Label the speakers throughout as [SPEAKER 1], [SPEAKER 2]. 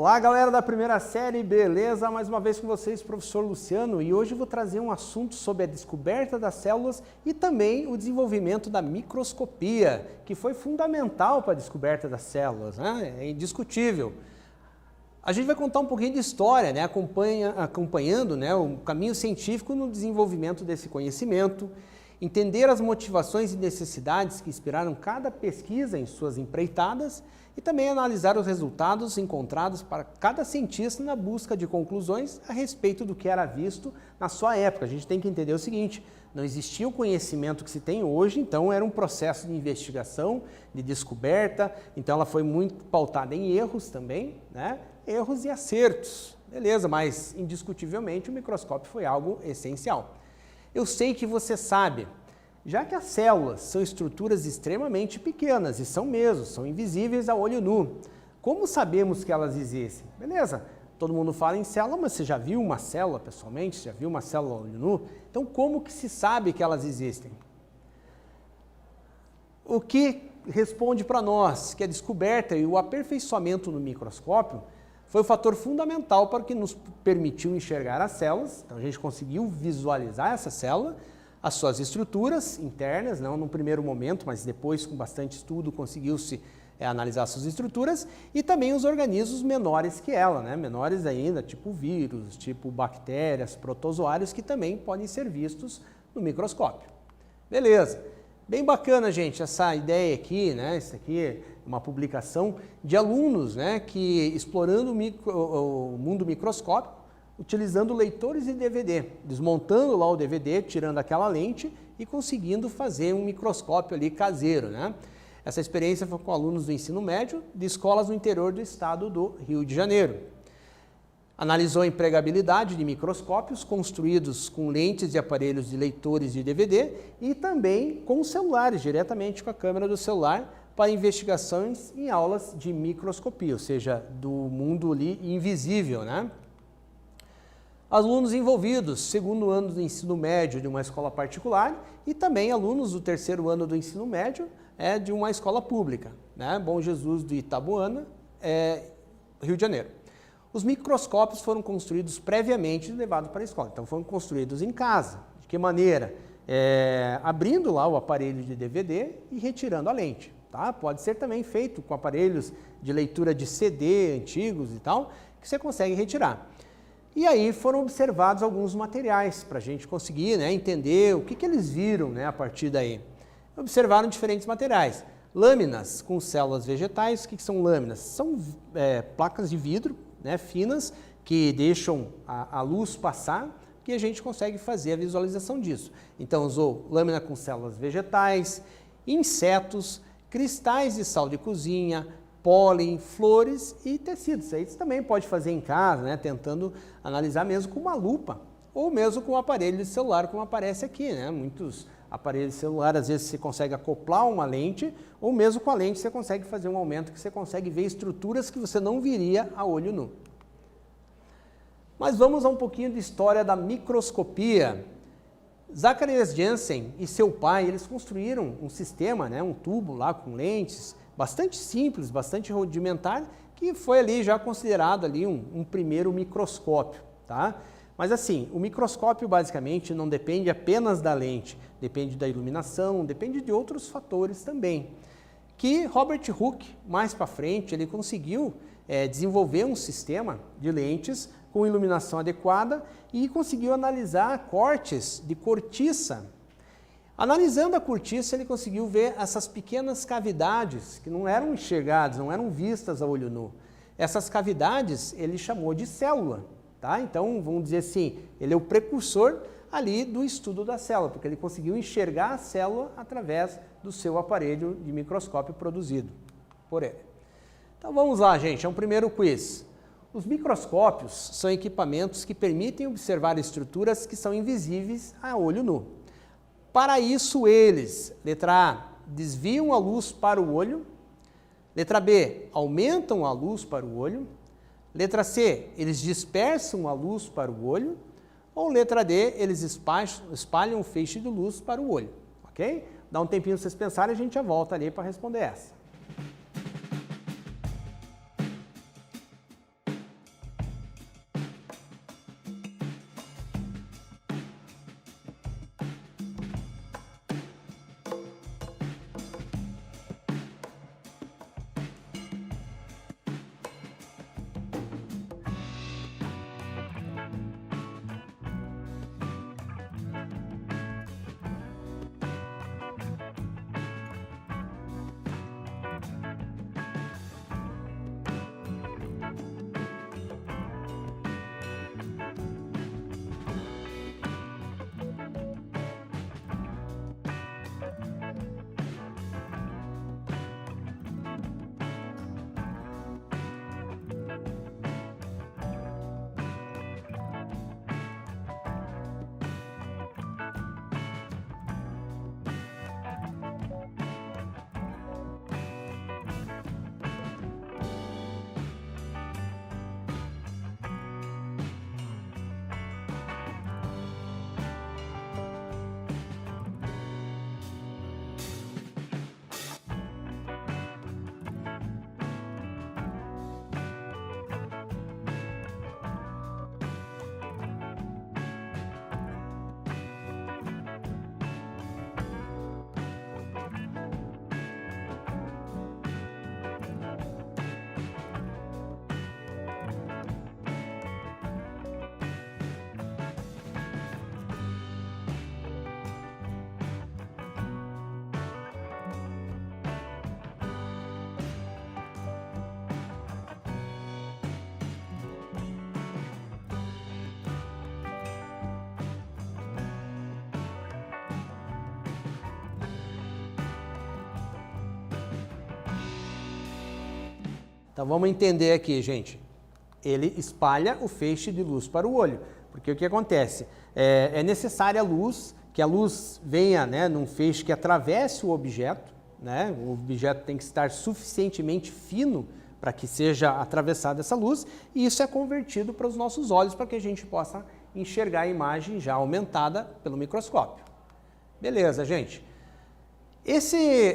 [SPEAKER 1] Olá, galera da primeira série, beleza? Mais uma vez com vocês, professor Luciano, e hoje eu vou trazer um assunto sobre a descoberta das células e também o desenvolvimento da microscopia, que foi fundamental para a descoberta das células, né? É indiscutível. A gente vai contar um pouquinho de história, né? Acompanhando, né, o caminho científico no desenvolvimento desse conhecimento, entender as motivações e necessidades que inspiraram cada pesquisa em suas empreitadas e também analisar os resultados encontrados para cada cientista na busca de conclusões a respeito do que era visto na sua época. A gente tem que entender o seguinte: não existia o conhecimento que se tem hoje, então era um processo de investigação, de descoberta, então ela foi muito pautada em erros também, né? Erros e acertos, beleza, mas indiscutivelmente o microscópio foi algo essencial. Eu sei que você sabe, já que as células são estruturas extremamente pequenas, e são mesmo, são invisíveis a olho nu. Como sabemos que elas existem? Beleza, todo mundo fala em célula, mas você já viu uma célula pessoalmente? Você já viu uma célula a olho nu? Então como que se sabe que elas existem? O que responde para nós que a descoberta e o aperfeiçoamento no microscópio foi o fator fundamental para o que nos permitiu enxergar as células. Então a gente conseguiu visualizar essa célula, as suas estruturas internas, não no primeiro momento, mas depois com bastante estudo conseguiu-se analisar suas estruturas e também os organismos menores que ela, né? Menores ainda, tipo vírus, tipo bactérias, protozoários, que também podem ser vistos no microscópio. Beleza. Bem bacana, gente, essa ideia aqui, né? Isso aqui é uma publicação de alunos, né, que explorando o mundo microscópico, utilizando leitores de DVD, desmontando lá o DVD, tirando aquela lente e conseguindo fazer um microscópio ali caseiro, né? Essa experiência foi com alunos do ensino médio de escolas no interior do estado do Rio de Janeiro. Analisou a empregabilidade de microscópios construídos com lentes de aparelhos de leitores de DVD e também com celulares, diretamente com a câmera do celular, para investigações em aulas de microscopia, ou seja, do mundo ali invisível, né? Alunos envolvidos, segundo ano do ensino médio de uma escola particular e também alunos do terceiro ano do ensino médio de uma escola pública, né? Bom Jesus do Itabuana, Rio de Janeiro. Os microscópios foram construídos previamente e levados para a escola, então foram construídos em casa. De que maneira? Abrindo lá o aparelho de DVD e retirando a lente. Tá? Pode ser também feito com aparelhos de leitura de CD antigos e tal, que você consegue retirar. E aí foram observados alguns materiais para a gente conseguir, né, entender o que eles viram, né, a partir daí. Observaram diferentes materiais. Lâminas com células vegetais. O que são lâminas? São placas de vidro, né, finas, que deixam a luz passar, que a gente consegue fazer a visualização disso. Então usou lâmina com células vegetais, insetos, cristais de sal de cozinha, pólen, flores e tecidos. Isso você também pode fazer em casa, né, tentando analisar mesmo com uma lupa ou mesmo com um aparelho de celular, como aparece aqui, né? Muitos aparelhos de celular, às vezes você consegue acoplar uma lente ou mesmo com a lente você consegue fazer um aumento que você consegue ver estruturas que você não viria a olho nu. Mas vamos a um pouquinho de história da microscopia. Zacharias Janssen e seu pai, eles construíram um sistema, né, um tubo lá com lentes, bastante simples, bastante rudimentar, que foi ali já considerado ali um primeiro microscópio, tá? Mas assim, o microscópio basicamente não depende apenas da lente, depende da iluminação, depende de outros fatores também. Que Robert Hooke, mais para frente, ele conseguiu desenvolver um sistema de lentes com iluminação adequada e conseguiu analisar cortes de cortiça. Analisando a cortiça, ele conseguiu ver essas pequenas cavidades que não eram enxergadas, não eram vistas a olho nu. Essas cavidades ele chamou de célula, tá? Então, vamos dizer assim, ele é o precursor ali do estudo da célula, porque ele conseguiu enxergar a célula através do seu aparelho de microscópio produzido por ele. Então vamos lá, gente, é um primeiro quiz. Os microscópios são equipamentos que permitem observar estruturas que são invisíveis a olho nu. Para isso eles, letra A, desviam a luz para o olho, letra B, aumentam a luz para o olho, letra C, eles dispersam a luz para o olho, ou letra D, eles espalham um feixe de luz para o olho, ok? Dá um tempinho para vocês pensarem e a gente já volta ali para responder essa. Então vamos entender aqui, gente. Ele espalha o feixe de luz para o olho, porque o que acontece? É necessária a luz, que a luz venha, né, num feixe que atravesse o objeto, né? O objeto tem que estar suficientemente fino para que seja atravessada essa luz, e isso é convertido para os nossos olhos para que a gente possa enxergar a imagem já aumentada pelo microscópio. Beleza, gente. Esse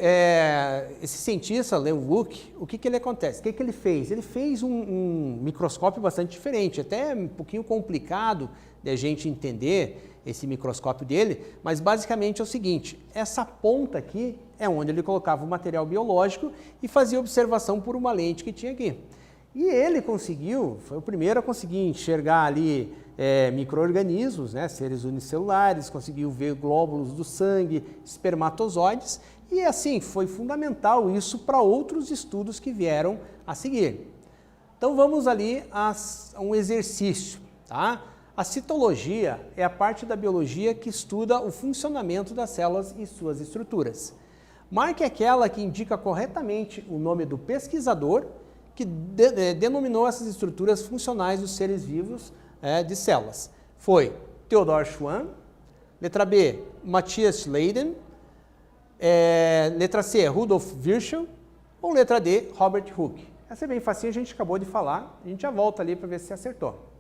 [SPEAKER 1] cientista, Leeuwenhoek, o que ele acontece? O que ele fez? Ele fez um microscópio bastante diferente, até um pouquinho complicado de a gente entender esse microscópio dele, mas basicamente é o seguinte, essa ponta aqui é onde ele colocava o material biológico e fazia observação por uma lente que tinha aqui. E ele conseguiu, foi o primeiro a conseguir enxergar ali micro-organismos, né, seres unicelulares, conseguiu ver glóbulos do sangue, espermatozoides, e assim, foi fundamental isso para outros estudos que vieram a seguir. Então vamos ali a um exercício, tá? A citologia é a parte da biologia que estuda o funcionamento das células e suas estruturas. Marque aquela que indica corretamente o nome do pesquisador que denominou essas estruturas funcionais dos seres vivos de células. Foi Theodor Schwann, letra B, Matthias Schleiden, letra C, Rudolf Virchow, ou letra D, Robert Hooke. Essa é bem facinho, a gente acabou de falar, a gente já volta ali para ver se acertou.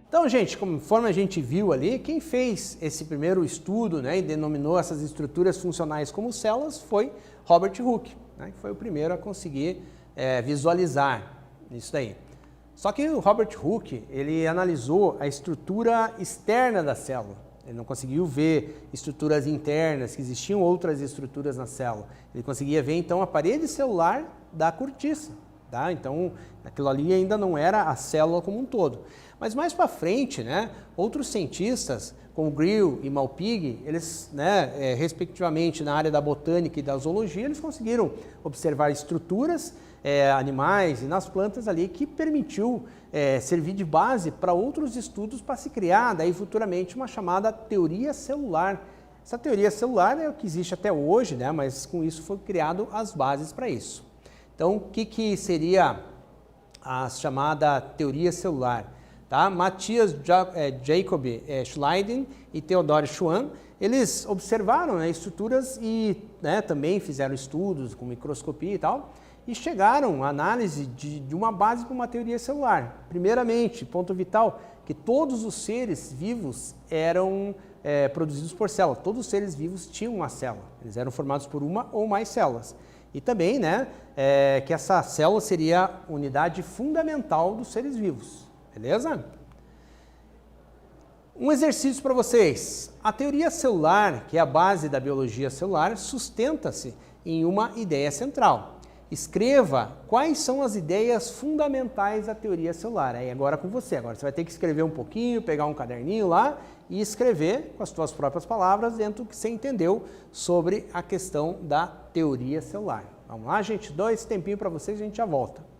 [SPEAKER 1] Então, gente, conforme a gente viu ali, quem fez esse primeiro estudo, né, e denominou essas estruturas funcionais como células foi Robert Hooke, né, que foi o primeiro a conseguir visualizar isso daí. Só que o Robert Hooke, ele analisou a estrutura externa da célula. Ele não conseguiu ver estruturas internas, que existiam outras estruturas na célula. Ele conseguia ver, então, a parede celular da cortiça. Tá? Então, aquilo ali ainda não era a célula como um todo. Mas mais para frente, né, outros cientistas, como Grew e Malpighi, eles, né, respectivamente na área da botânica e da zoologia, eles conseguiram observar estruturas animais e nas plantas ali que permitiu servir de base para outros estudos para se criar daí futuramente uma chamada teoria celular. Essa teoria celular é o que existe até hoje, né, mas com isso foi criado as bases para isso. Então, o que seria a chamada teoria celular? Tá? Matthias Jacob Schleiden e Theodor Schwann, eles observaram, né, estruturas e, né, também fizeram estudos com microscopia e tal, e chegaram à análise de uma base para uma teoria celular. Primeiramente, ponto vital, que todos os seres vivos eram produzidos por célula. Todos os seres vivos tinham uma célula, eles eram formados por uma ou mais células. E também, né, que essa célula seria a unidade fundamental dos seres vivos, beleza? Um exercício para vocês. A teoria celular, que é a base da biologia celular, sustenta-se em uma ideia central. Escreva quais são as ideias fundamentais da teoria celular. Aí agora com você. Agora você vai ter que escrever um pouquinho, pegar um caderninho lá e escrever com as suas próprias palavras dentro do que você entendeu sobre a questão da teoria celular. Vamos lá, gente? Dou esse tempinho para vocês e a gente já volta.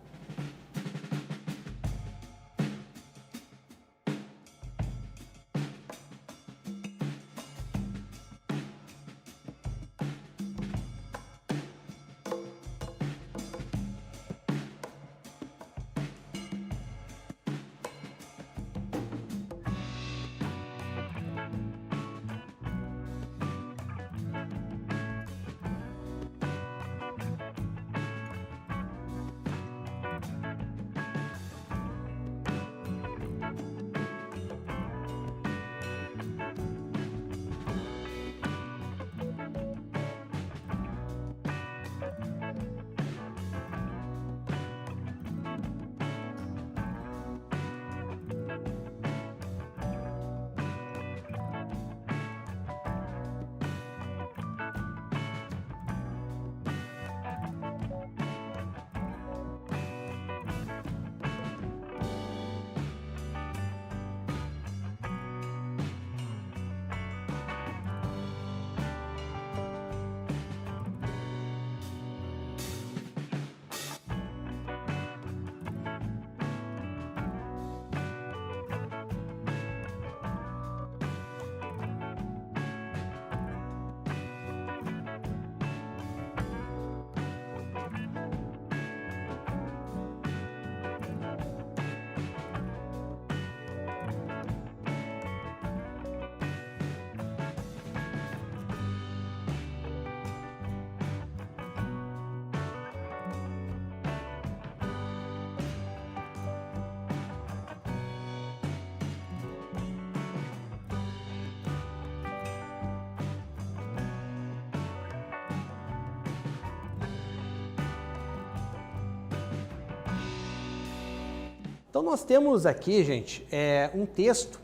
[SPEAKER 1] Então nós temos aqui, gente, um texto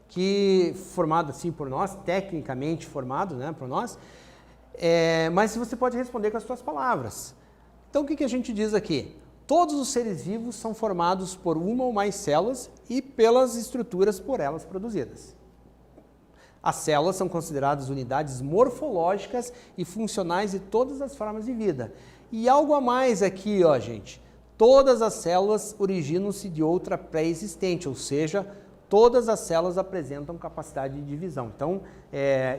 [SPEAKER 1] que formado assim por nós, tecnicamente formado, né, por nós, mas você pode responder com as suas palavras. Então o que a gente diz aqui? Todos os seres vivos são formados por uma ou mais células e pelas estruturas por elas produzidas. As células são consideradas unidades morfológicas e funcionais de todas as formas de vida. E algo a mais aqui, ó, gente. Todas as células originam-se de outra pré-existente, ou seja, todas as células apresentam capacidade de divisão. Então,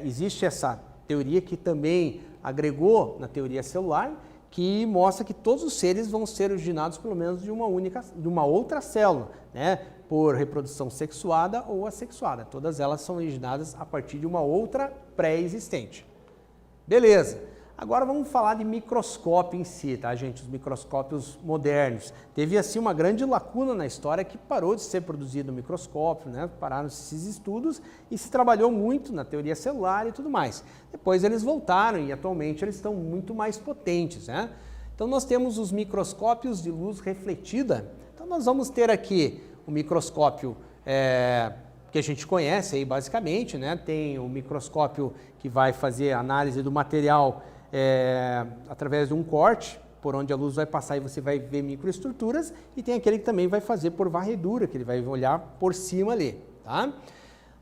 [SPEAKER 1] existe essa teoria que também agregou na teoria celular, que mostra que todos os seres vão ser originados pelo menos de uma outra célula, né? Por reprodução sexuada ou assexuada. Todas elas são originadas a partir de uma outra pré-existente. Beleza. Agora vamos falar de microscópio em si, tá, gente? Os microscópios modernos. Teve, assim, uma grande lacuna na história que parou de ser produzido o microscópio, né? Pararam esses estudos e se trabalhou muito na teoria celular e tudo mais. Depois eles voltaram e atualmente eles estão muito mais potentes, né? Então nós temos os microscópios de luz refletida. Então nós vamos ter aqui o microscópio que a gente conhece aí basicamente, né? Tem o microscópio que vai fazer a análise do material através de um corte, por onde a luz vai passar e você vai ver microestruturas, e tem aquele que também vai fazer por varredura, que ele vai olhar por cima ali, tá?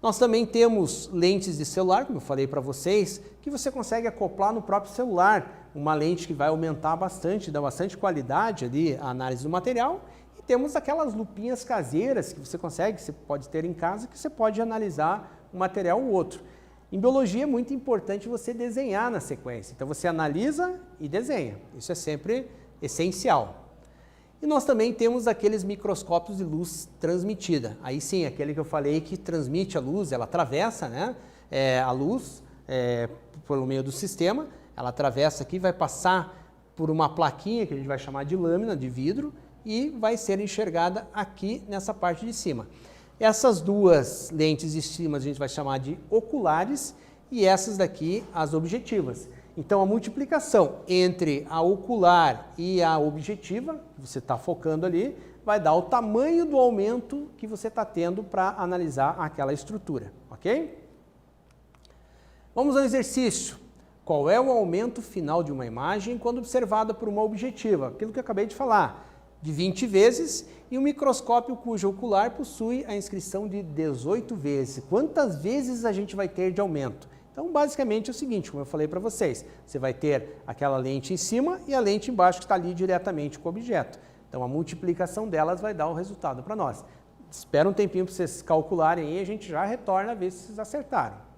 [SPEAKER 1] Nós também temos lentes de celular, como eu falei para vocês, que você consegue acoplar no próprio celular, uma lente que vai aumentar bastante, dá bastante qualidade ali a análise do material, e temos aquelas lupinhas caseiras que você pode ter em casa, que você pode analisar um material ou outro. Em biologia é muito importante você desenhar na sequência, então você analisa e desenha, isso é sempre essencial. E nós também temos aqueles microscópios de luz transmitida, aí sim, aquele que eu falei que transmite a luz, ela atravessa, né, a luz pelo meio do sistema, ela atravessa aqui, vai passar por uma plaquinha que a gente vai chamar de lâmina de vidro e vai ser enxergada aqui nessa parte de cima. Essas duas lentes de cima a gente vai chamar de oculares e essas daqui as objetivas. Então a multiplicação entre a ocular e a objetiva, que você está focando ali, vai dar o tamanho do aumento que você está tendo para analisar aquela estrutura, ok? Vamos ao exercício. Qual é o aumento final de uma imagem quando observada por uma objetiva? Aquilo que eu acabei de falar, de 20 vezes, e um microscópio cujo ocular possui a inscrição de 18 vezes. Quantas vezes a gente vai ter de aumento? Então, basicamente é o seguinte, como eu falei para vocês, você vai ter aquela lente em cima e a lente embaixo que está ali diretamente com o objeto. Então, a multiplicação delas vai dar o resultado para nós. Espera um tempinho para vocês calcularem aí e a gente já retorna a ver se vocês acertaram.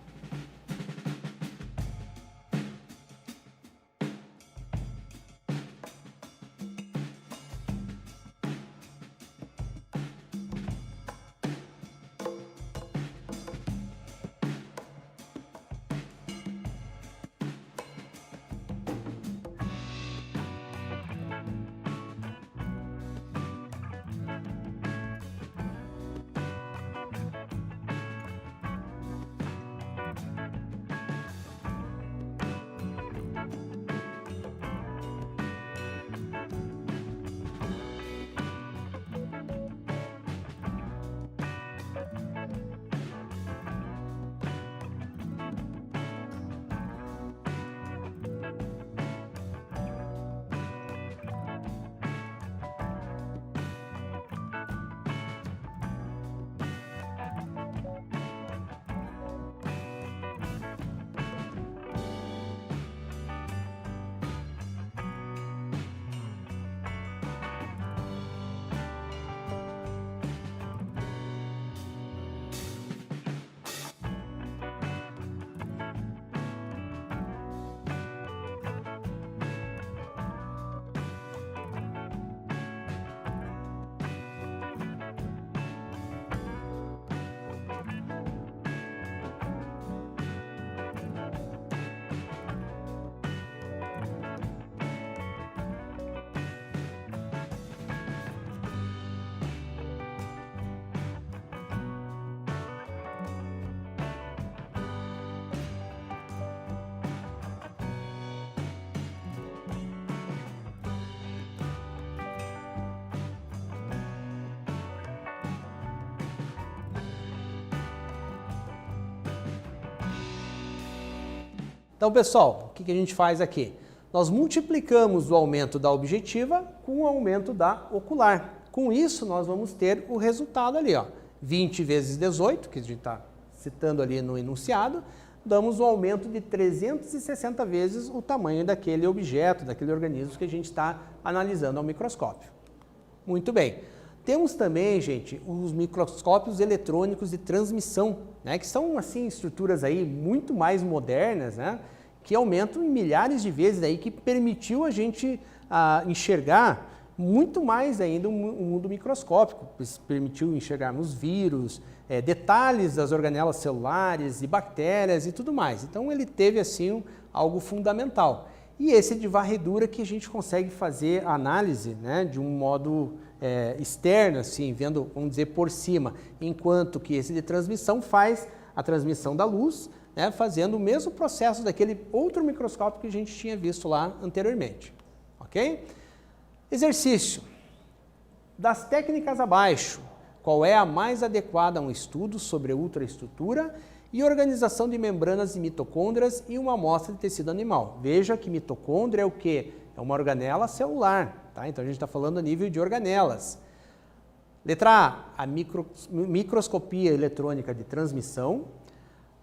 [SPEAKER 1] Então, pessoal, o que a gente faz aqui? Nós multiplicamos o aumento da objetiva com o aumento da ocular. Com isso, nós vamos ter o resultado ali, ó, 20 vezes 18, que a gente está citando ali no enunciado, damos um aumento de 360 vezes o tamanho daquele objeto, daquele organismo que a gente está analisando ao microscópio. Muito bem. Temos também, gente, os microscópios eletrônicos de transmissão, né, que são, assim, estruturas aí muito mais modernas, né, que aumentam em milhares de vezes, aí, que permitiu a gente enxergar muito mais ainda o mundo microscópico, permitiu enxergarmos vírus, detalhes das organelas celulares e bactérias e tudo mais. Então ele teve assim algo fundamental. E esse de varredura que a gente consegue fazer a análise, né, de um modo externo, assim, vendo, vamos dizer, por cima, enquanto que esse de transmissão faz a transmissão da luz, né, fazendo o mesmo processo daquele outro microscópio que a gente tinha visto lá anteriormente. Ok? Exercício. Das técnicas abaixo, qual é a mais adequada a um estudo sobre ultraestrutura e organização de membranas e mitocôndrias em uma amostra de tecido animal? Veja que mitocôndria é o quê? É uma organela celular, tá? Então a gente está falando a nível de organelas. Letra A microscopia eletrônica de transmissão,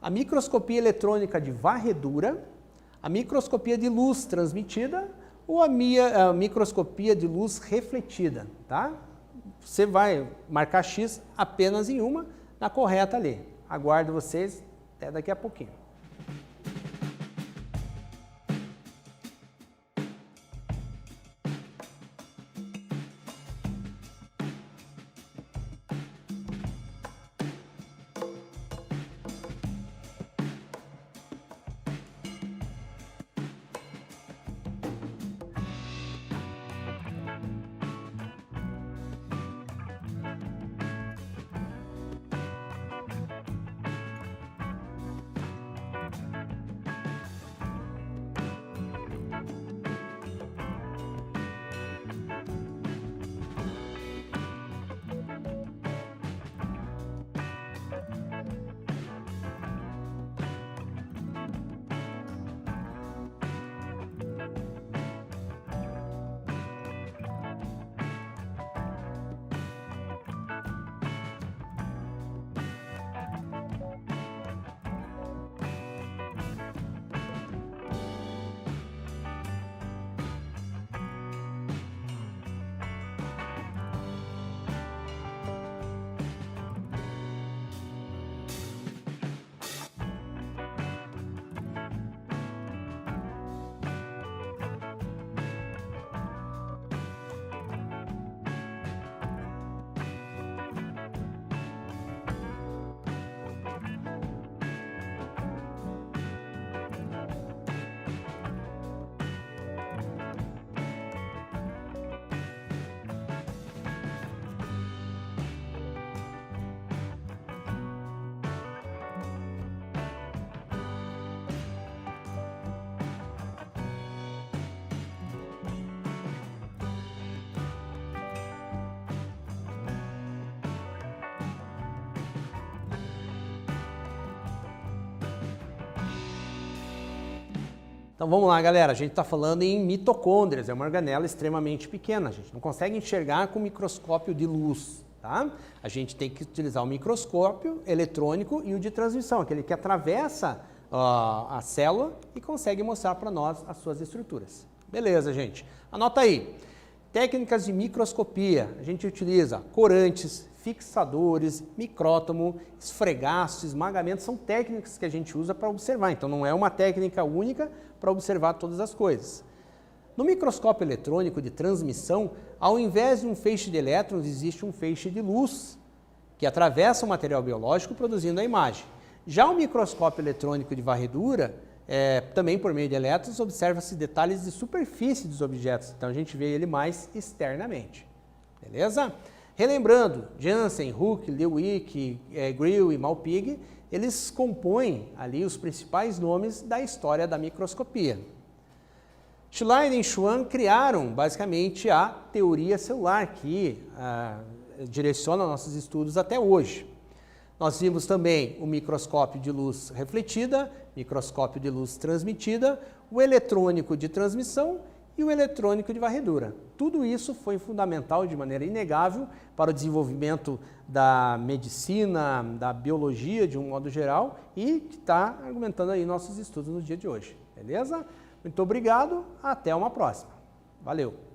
[SPEAKER 1] a microscopia eletrônica de varredura, a microscopia de luz transmitida ou a microscopia de luz refletida, tá? Você vai marcar X apenas em uma, na correta ali. Aguardo vocês até daqui a pouquinho. Então vamos lá, galera, a gente está falando em mitocôndrias, é uma organela extremamente pequena, a gente não consegue enxergar com microscópio de luz, tá? A gente tem que utilizar o microscópio eletrônico e o de transmissão, aquele que atravessa a célula e consegue mostrar para nós as suas estruturas. Beleza, gente? Anota aí. Técnicas de microscopia, a gente utiliza corantes, fixadores, micrótomo, esfregaço, esmagamento, são técnicas que a gente usa para observar, então não é uma técnica única para observar todas as coisas. No microscópio eletrônico de transmissão, ao invés de um feixe de elétrons, existe um feixe de luz, que atravessa o material biológico produzindo a imagem. Já o microscópio eletrônico de varredura, também por meio de elétrons, observa-se detalhes de superfície dos objetos, então a gente vê ele mais externamente. Beleza? Relembrando, Janssen, Hooke, Lewick, Grill e Malpighi, eles compõem ali os principais nomes da história da microscopia. Schleiden e Schwann criaram basicamente a teoria celular que direciona nossos estudos até hoje. Nós vimos também o microscópio de luz refletida, microscópio de luz transmitida, o eletrônico de transmissão e o eletrônico de varredura. Tudo isso foi fundamental de maneira inegável para o desenvolvimento da medicina, da biologia de um modo geral e que está argumentando aí nossos estudos no dia de hoje. Beleza? Muito obrigado, até uma próxima. Valeu!